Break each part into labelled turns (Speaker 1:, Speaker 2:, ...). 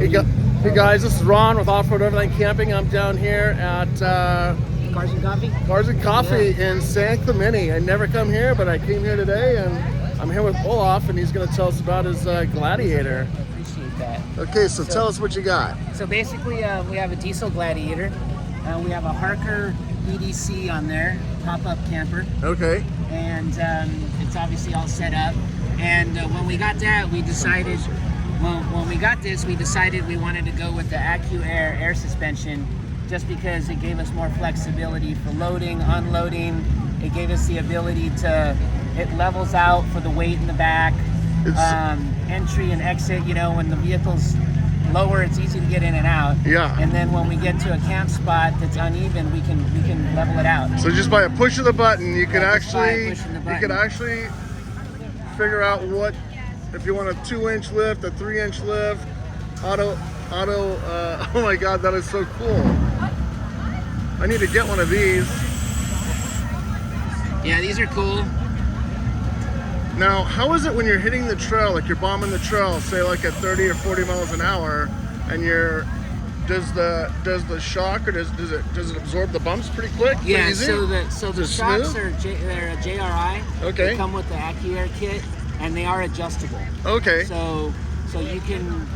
Speaker 1: Hey guys, this is Ron with Off-Road Everything Camping. I'm down here at
Speaker 2: Cars and Coffee?
Speaker 1: Cars and Coffee in San Clemente. I never come here, but I came here today, and I'm here with Olaf, and he's going to tell us about his Gladiator.
Speaker 2: Appreciate that.
Speaker 1: Okay, so tell us what you got.
Speaker 2: So basically, we have a diesel Gladiator. We have a Harker EDC on there, pop-up camper.
Speaker 1: Okay.
Speaker 2: And it's obviously all set up. And when we got that, we decided, when we got this, we decided we wanted to go with the AccuAir air suspension, just because it gave us more flexibility for loading, unloading. It gave us the ability to, it levels out for the weight in the back, entry and exit. You know, when the vehicle's lower, it's easy to get in and out.
Speaker 1: Yeah.
Speaker 2: And then when we get to a camp spot that's uneven, we can level it out.
Speaker 1: So just by a push of the button, you can actually
Speaker 2: button.
Speaker 1: Figure out what, if you want a 2-inch lift, a 3-inch lift, auto. Oh my God, that is so cool. I need to get one of these.
Speaker 2: Yeah, these are cool.
Speaker 1: Now, how is it when you're hitting the trail, like you're bombing the trail, say like at 30 or 40 miles an hour, and does the shock or does it absorb the bumps pretty quick?
Speaker 2: Yeah,
Speaker 1: easy?
Speaker 2: so the shocks they're a JRI.
Speaker 1: Okay.
Speaker 2: They come with the AccuAir kit, and they are adjustable.
Speaker 1: Okay.
Speaker 2: So you can,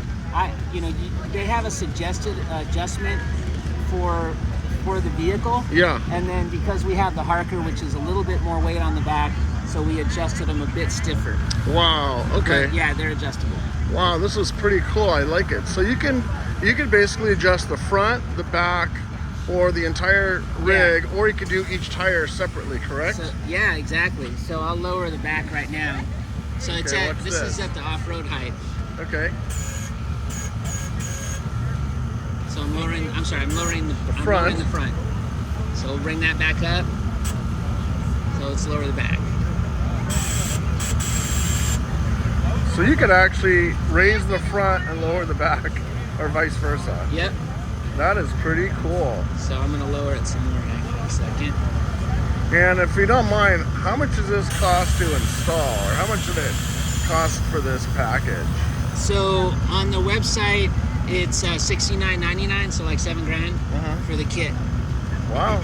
Speaker 2: they have a suggested adjustment for the vehicle.
Speaker 1: Yeah.
Speaker 2: And then because we have the Harker, which is a little bit more weight on the back, so we adjusted them a bit stiffer.
Speaker 1: Wow. Okay.
Speaker 2: But yeah, they're adjustable.
Speaker 1: Wow, this is pretty cool. I like it. So you can basically adjust the front, the back, or the entire rig, or you could do each tire separately, correct?
Speaker 2: So, yeah, exactly. So I'll lower the back right now. So it's this is at the off-road height.
Speaker 1: Okay.
Speaker 2: So I'm lowering the front. So we'll bring that back up. So let's lower the back.
Speaker 1: So you could actually raise the front and lower the back, or vice versa.
Speaker 2: Yep.
Speaker 1: That is pretty cool.
Speaker 2: So I'm gonna lower it some more in a second.
Speaker 1: And if you don't mind, how much does this cost to install, or how much did it cost for this package?
Speaker 2: So on the website, it's $69.99, so like $7,000 for the kit.
Speaker 1: Wow.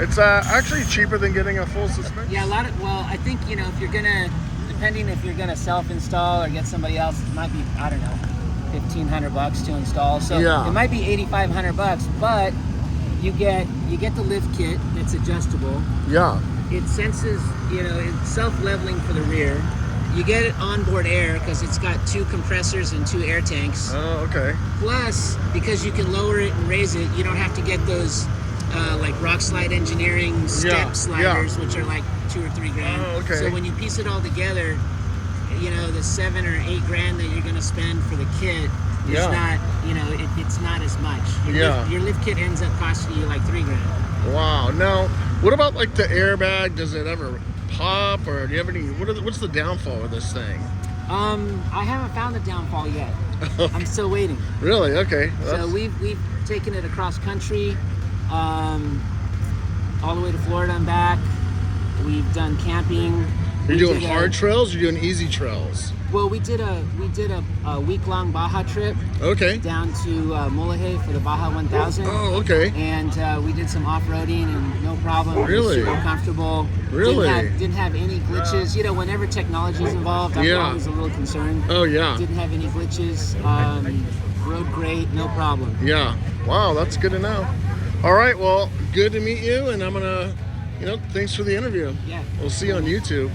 Speaker 1: It's actually cheaper than getting a full suspension.
Speaker 2: Yeah, I think, if you're gonna, depending if you're gonna self-install or get somebody else, it might be, I don't know, $1,500 to install. So it might be $8,500, but you get the lift kit that's adjustable.
Speaker 1: Yeah.
Speaker 2: It senses, it's self-leveling for the rear. You get it onboard air because it's got 2 compressors and 2 air tanks.
Speaker 1: Oh, okay.
Speaker 2: Plus, because you can lower it and raise it, you don't have to get those like rock slide engineering step sliders, which are like $2 or $3 grand.
Speaker 1: Oh, okay.
Speaker 2: So when you piece it all together, the $7 or $8 grand that you're going to spend for the kit is not, it's not as much. Your lift kit ends up costing you like $3 grand.
Speaker 1: Wow. Now, what about like the airbag? Does it ever pop, or do you have any? What's the downfall of this thing?
Speaker 2: I haven't found the downfall yet. I'm still waiting.
Speaker 1: Really? Okay.
Speaker 2: So we've taken it across country, all the way to Florida and back. We've done camping.
Speaker 1: You're doing hard trails, or you're doing easy trails?
Speaker 2: Well, we did a week-long Baja trip.
Speaker 1: Okay.
Speaker 2: Down to Mulegé for the Baja 1000.
Speaker 1: Oh, okay.
Speaker 2: And we did some off-roading and no problem.
Speaker 1: Really?
Speaker 2: Super comfortable.
Speaker 1: Really?
Speaker 2: Didn't have any glitches. Whenever technology is involved, I'm always a little concerned.
Speaker 1: Oh, yeah.
Speaker 2: Didn't have any glitches. Rode great, no problem.
Speaker 1: Yeah. Wow, that's good to know. All right, well, good to meet you, and I'm gonna, thanks for the interview.
Speaker 2: Yeah.
Speaker 1: We'll see you on YouTube.